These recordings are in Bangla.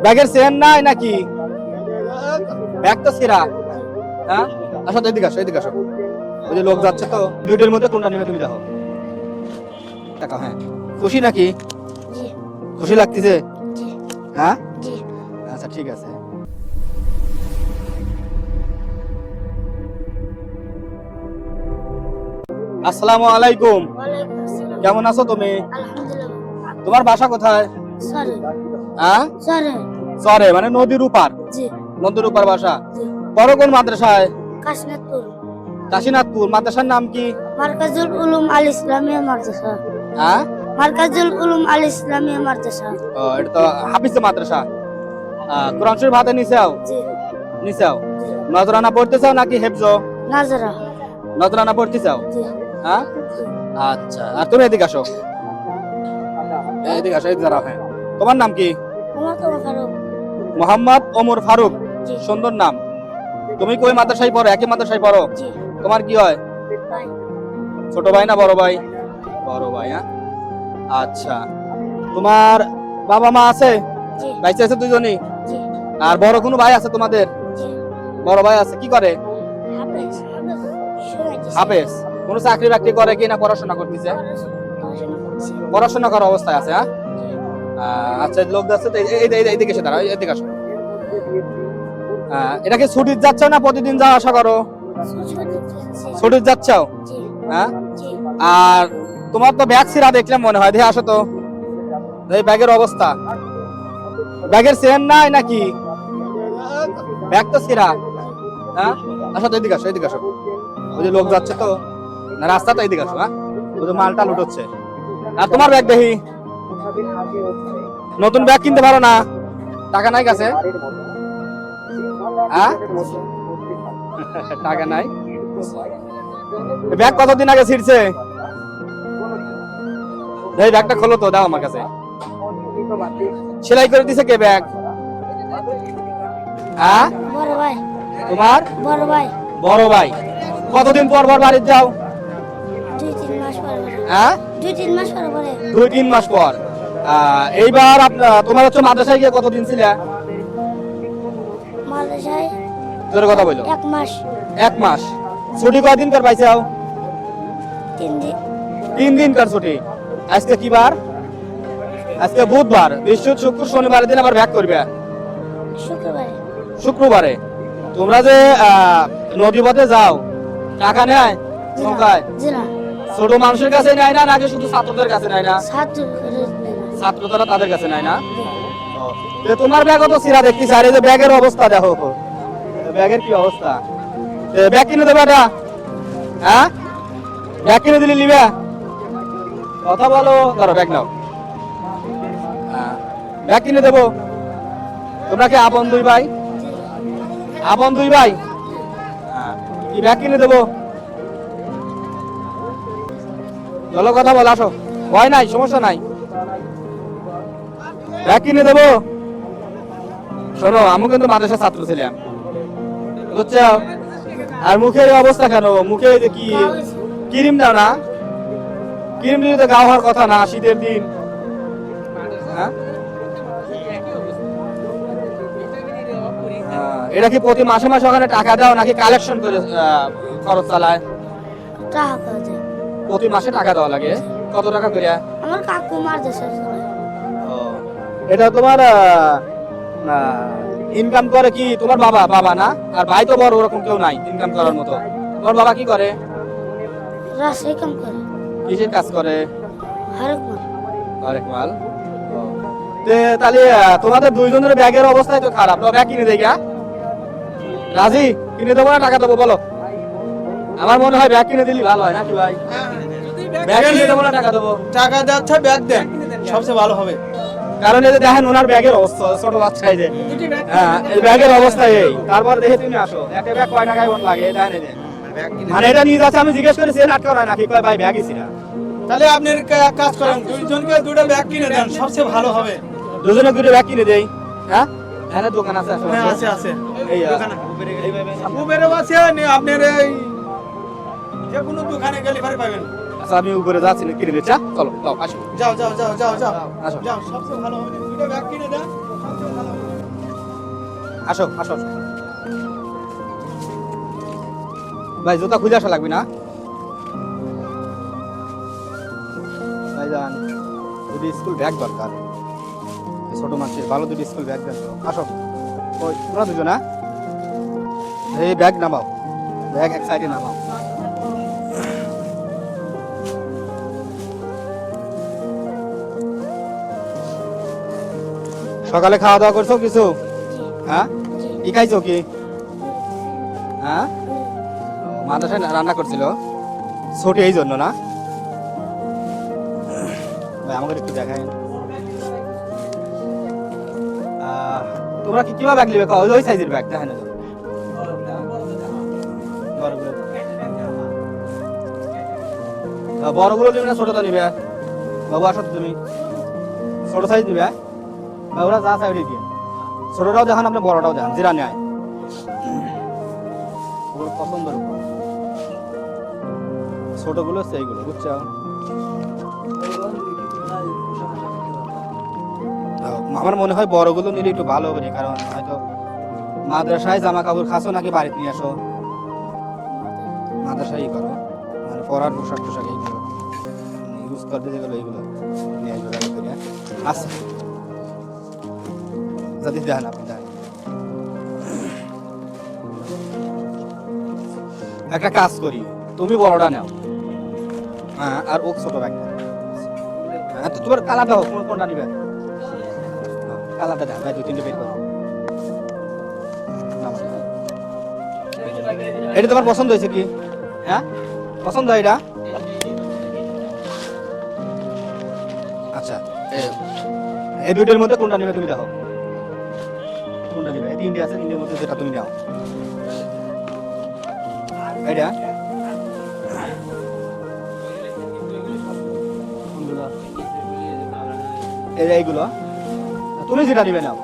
ব্যাগের চেন নাই নাকি? ব্যাগ তো ছেঁড়া। হ্যাঁ, আসো তো, এদিকে আসো, এদিকে আসো। ওই যে লোক যাচ্ছে তো, দুইটার মধ্যে কোনটা নেবে তুমি দেখো। টাকা, হ্যাঁ। খুশি নাকি? জি খুশি লাগতেছে? জি হ্যাঁ, জি। আচ্ছা ঠিক আছে। আসসালামু আলাইকুম। ওয়ালাইকুম আসসালাম। কেমন আছো তুমি? আলহামদুলিল্লাহ। তোমার বাসা কোথায়? সরে হ্যাঁ, সরে। চরে মানে নদীর উপার? জি নদীর উপার বাসা। জি। পড়ো কোন মাদ্রাসায়? কাশীনাথপুর। কাশীনাথপুর। মাদ্রাসার নাম কি? মার্কাজুল উলুম আল ইসলামিয়া মাদ্রাসা। হ্যাঁ, মার্কাজুল উলুম আল ইসলামিয়া মাদ্রাসা। ও, এটা তো হাফিজ মাদ্রাসা। কোরআন শরীফ হাতে নিছাও? জি নিছাও। জি। নজরানা পড়তে চাও নাকি হেফজ? নাজরা। নজরানা পড়তে চাও? জি হ্যাঁ, জি। আচ্ছা। আর তুমি এদিকে আসো, এদিকে আসো, এদিকে দাঁড়াও। হ্যাঁ, তোমার নাম কি? আমার তো ফারুক। মোহাম্মদ ওমর ফারুক। জি সুন্দর নাম। তুমি কই মাদ্রাসায় পড়ো? একই মাদ্রাসায় পড়ো? জি। তোমার কি হয়? ভাই। ছোট ভাই না বড় ভাই? বড় ভাই। হ্যাঁ, আচ্ছা। তোমার বাবা মা আছে? জি বাইচে আছে দুজনই? জি আর বড় কোনো ভাই আছে তোমাদের? জি। বড় ভাই আছে, কি করে? হাফেজ। হাফেজ। কোন চাকরি বাকরি করে কি না পড়াশোনা করতেছে? পড়াশোনা করছি। পড়াশোনা করার অবস্থায় আছে। হ্যাঁ, জি। আচ্ছা। লোক যাচ্ছে তো, এইদিকে এসে দাঁড়াও, এদিকে আসো। এটা কি ছুটির যাচ্ছ না প্রতিদিন যাওয়া আসা করো? ছুটির যাচ্ছ? জি হ্যাঁ, জি। আর তোমার তো ব্যাগ ছিঁড়া দেখলাম মনে হয়। দেখে আসো তো, এই ব্যাগের অবস্থা। ব্যাগের চেন নাই নাকি? ব্যাগ তো ছিঁড়া। হ্যাঁ, আসো তো, এদিকে আসো, এদিকে আসো। ওই যে লোক যাচ্ছে তো, না রাস্তা তো, এদিকে আসো। হ্যাঁ, ওই যে মালটা লুটোচ্ছে। আর তোমার ব্যাগ দেখি। নতুন ব্যাগ কিনতে পারো না? টাকা নাই কাছে? হ্যাঁ, টাকা নাই। ব্যাগ কতদিন আগে ছিঁড়ছে? এই ব্যাগটা খোলো তো, দাও আমার কাছে। সেলাই করে দিছে কে ব্যাগ? হ্যাঁ, বড় ভাই। তোমার বড় ভাই। বড় ভাই। কতদিন পর পর বাড়িতে যাও? 2-3 মাস পরে। হ্যাঁ, 2-3 মাস পরে। 2-3 মাস পর। এইবার তোমার হচ্ছে মাদ্রাসায় গিয়ে কতদিন ছিলে? মাদ্রাসায় তোর কথা বলো। 1 মাস। 1 মাস। ছুটি কয়দিন কর পাইছাও? 3 দিন। 3 দিন কর ছুটি। আজকে কি বার? আজকে বুধবার। বৃহস্পতি, শুক্র, শনিবার দিন আবার ব্যাক করবে। শুক্রবারে। শুক্রবারে। তোমরা যে নদী পথে যাও, টাকা নেয় নৌকায়? জি না। ছোট মানুষের কাছে নেয় না, নাকি শুধু ছাত্রদের কাছে নেয় না? ছাত্র করে ছাত্ররা তাদের কাছে নেয় না? তো তোমার ব্যাগও তো ছিঁড়া দেখতেছি। আর এই যে ব্যাগের অবস্থা দেখো, ব্যাগের কি অবস্থা। ব্যাগ কিনে দেবে এটা? হ্যাঁ, ব্যাগ কিনে দিলে নিবে? কথা বলো। ধরো ব্যাগ নাও। ব্যাগ কিনে দেবো। তোমরা কি আপন দুই ভাই? আপন দুই ভাই? কি ব্যাগ কিনে দেবো? চলো কথা বল, আসো। ভয় নাই, সমস্যা নাই। ব্যাগ কিনে দেবো। শোনো, আমি কিন্তু মাদ্রাসার ছাত্র ছিলাম, বুঝছো? আর মুখের এই অবস্থা কেন? মুখে এই যে কি ক্রিম দাও না? ক্রিম দিলে তো গা হওয়ার কথা না শীতের দিন। হ্যাঁ, এটা কি প্রতি মাসে মাসে ওখানে টাকা দাও নাকি কালেকশন করে খরচ চালায়? টাকা করে দেয়। প্রতি মাসে টাকা দেওয়া লাগে? কত টাকা করে? আমার কাকু মাদ্রাসা চলে। এটা তোমার ইনকাম করে কি তোমার বাবা? বাবা না? আর ভাই তো বড় ওরকম কেউ নাই ইনকাম করার মতো। তোমার বাবা কি করে? রাজশাহী কাম করে। কিসের কাজ করে? হরেক মাল। আরেক মাল। তাহলে তোমাদের দুইজনের ব্যাগের অবস্থাই তো খারাপ। তো ব্যাগ কিনে দেই গা? রাজি? কিনে দেবো না টাকা দেবো বলো? আমার মনে হয় ব্যাগ কিনে দিলি ভালো হয় নাকি ভাই? ব্যাগ কিনে দেবো না টাকা দেবো? টাকা যাচ্ছে, ব্যাগ দেন, সবচেয়ে ভালো হবে। কারণ এই যে দেখেন ওনার ব্যাগের অবস্থা, ছোট বাচ্চা এই যে, হ্যাঁ, এই ব্যাগের অবস্থা এই। তারপর দেখে তুমি আসো, একটা ব্যাগ কয় টাকায় মন লাগে দেখেন এই যে। মানে এটা নিয়ে যাচ্ছে, আমি জিজ্ঞেস করেছি আটকা হয় নাকি, কয় ভাই ব্যাগই ছিল। তাহলে আপনি এক কাজ করেন, দুইজনকে দুটো ব্যাগ কিনে দেন, সবচেয়ে ভালো হবে। দুজনে দুটো ব্যাগ কিনে দেই। হ্যাঁ, এখানে দোকান আছে? হ্যাঁ, আছে আছে। এই উবেরও আছে, আপনার এই যে কোনো দোকানে গেলে পরে পাবেন। আচ্ছা, আমি উপরে যাচ্ছি না, কিনে দিচ্ছি। চলো, আসো। যাও যাও যাও যাও যাও আসো। যাও, সবচেয়ে ভালো হবে। দুটো ব্যাগ কিনে দেন, সবচেয়ে ভালো হবে। আসো আসো আসো। ভাই জুতা খুঁজে আসা লাগবে না ভাইজান, দুটি স্কুল ব্যাগ দরকার, ছোট মানুষের ভালো দুটি স্কুল ব্যাগ দেন তো। আসো ওই তোমরা দুজন, হ্যাঁ এই ব্যাগ নামাও, ব্যাগ এক সাইডে নামাও। সকালে খাওয়া দাওয়া করছো কিছু? হ্যাঁ কি খাইছো কি? হ্যাঁ মাদ্রাসায় রান্না করছিল ছোটি, এই জন্য না? ভাই আমাকে একটু দেখাই। তোমরা কি কিভাবে ব্যাগ নিবে? ওই সাইজের ব্যাগ দেখেন বড়গুলো নিবে না ছোটটা নিবে? বাবু আসো তো তুমি, ছোট সাইজ নিবে? ওরা যা সাইডে দিয়ে ছোটটাও দেখান, আপনি বড়টাও দেখান, জিরা নেয় ওগুলো পছন্দের উপর। ছোটগুলো সেইগুলো, বুঝছো? আমার মনে হয় বড়গুলো নিলে একটু ভালো হবে, কারণ হয়তো মাদ্রাসায় জামা কাপড় খাসো নাকি বাড়িতে নিয়ে আসো? মাদ্রাসায় করো, মানে পরার পোশাক টোশাক এইগুলো ইউজ করতে যেগুলো এইগুলো নিয়ে আসবে ব্যাগে করে। আচ্ছা যদি দেন আপনি দেন। একটা কাজ করি, তুমি বড়টা নাও, হ্যাঁ আর ও ছোট ব্যাগ। হ্যাঁ তো তোমার কালারটা হোক, কোনটা নিবে? কালারটা দেন ভাই, 2-3টে বের করো। এটা তোমার পছন্দ হয়েছে কি? হ্যাঁ পছন্দ হয় এটা? আচ্ছা এই দুইটার মধ্যে কোনটা নিবে তুমি দেখো, কোনটা নিবে? 3টে আছে, 3টের মধ্যে যেটা তুমি নাও। এটা এইগুলো তুমি যেটা নিবে নাও।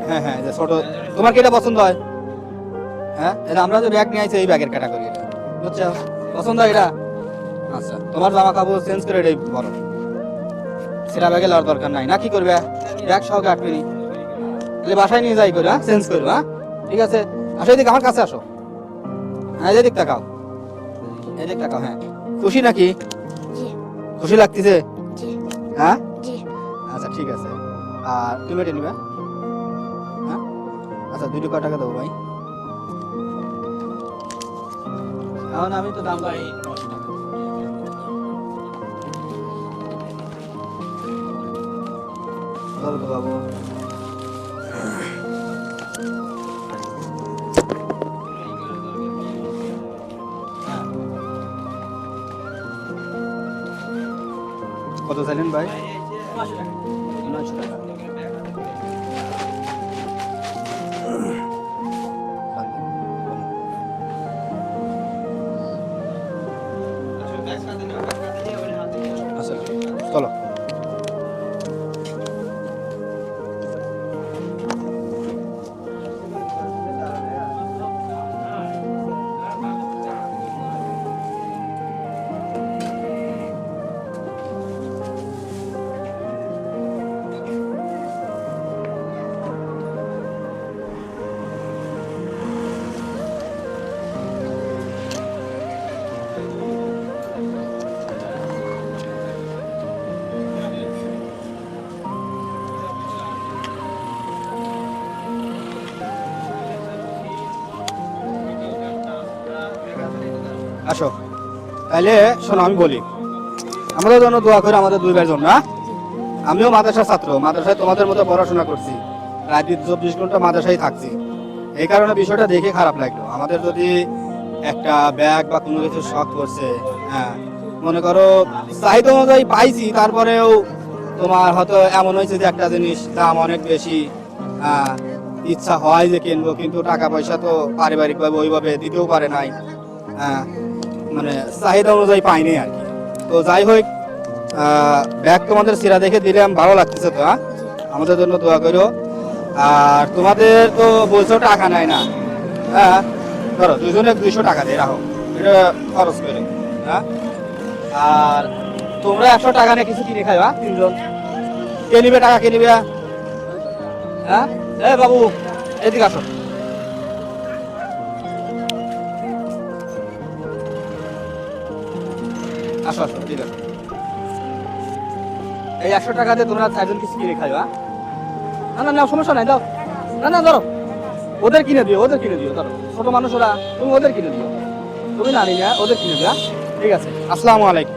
হ্যাঁ হ্যাঁ ছোট, তোমার কি এটা পছন্দ হয়? হ্যাঁ এটা আমরা যে ব্যাগ নিয়ে আইছি এই ব্যাগের ক্যাটাগরি এটা, বুঝছো? পছন্দ হয় এটা? আচ্ছা তোমার জামা কাপড় চেঞ্জ করে এটাই বলো, সেটা ব্যাগে লওয়ার দরকার নাই। না কি করবে, ব্যাগ সহকে আটবে নি, তাহলে বাসায় নিয়ে যাই করে, হ্যাঁ চেঞ্জ করবে। হ্যাঁ ঠিক আছে, আসো এদিকে আমার কাছে আসো। হ্যাঁ এদিক তাকাও, এদিক তাকাও। হ্যাঁ খুশি নাকি? জি খুশি লাগতেছে? জি হ্যাঁ জি। আচ্ছা ঠিক আছে। আর তুমি এটা নিবে? হ্যাঁ আচ্ছা 2 টাকা দেবো ভাই। এখন আমি তো দাম ভাই 900 টাকা। ধরো তো বাবু। কত চাইলেন ভাই? 900 টাকা। আচ্ছা চলো। আসো তাহলে শোনো, আমি বলি আমাদের জন্য দোয়া করে, আমাদের 2 ভাইয়ের জন্য। হ্যাঁ? আমিও মাদ্রাসার ছাত্র, মাদ্রাসায় তোমাদের মতো পড়াশোনা করছি, রাত 24 ঘন্টা মাদ্রাসায় থাকছি। এই কারণে বিষয়টা দেখে খারাপ লাগলো। আমাদের যদি একটা ব্যাগ বা কোনো কিছু শখ করছে, হ্যাঁ মনে করো চাহিদা অনুযায়ী পাইছি, তারপরেও তোমার হয়তো এমন হয়েছে যে একটা জিনিস দাম অনেক বেশি, ইচ্ছা হয় যে কিনবো, কিন্তু টাকা পয়সা তো পারিবারিকভাবে ওইভাবে দিতেও পারে নাই, মানে চাহিদা অনুযায়ী পাইনি আর কি। তো যাই হোক, ব্যাগ তোমাদের সিরা দেখে দিলাম, ভালো লাগতেছে তো। হ্যাঁ আমাদের জন্য দোয়া করো। আর তোমাদের তো বলছো টাকা নাই না, হ্যাঁ ধরো 2জনে 200 টাকা দিয়ে রাখো, এটা খরচ করে। হ্যাঁ আর তোমরা 100 টাকা নিয়ে কিছু কিনে খাইবা 3জন। কে নিবে টাকা, কে নিবে? হ্যাঁ এ বাবু এদিকে আসো। আসো আসো ঠিক আছে। এই 100 টাকা দিয়ে তোমরা 4জন কিছু কিনে খাইবা। না না না সমস্যা নাই দাও। না না ধরো ওদের কিনে দিও ধরো ছোট মানুষ ওরা, তুমি ওদের কিনে দিও। তুমি না নিয়ে ওদের কিনে দিও। ঠিক আছে আসসালামু আলাইকুম।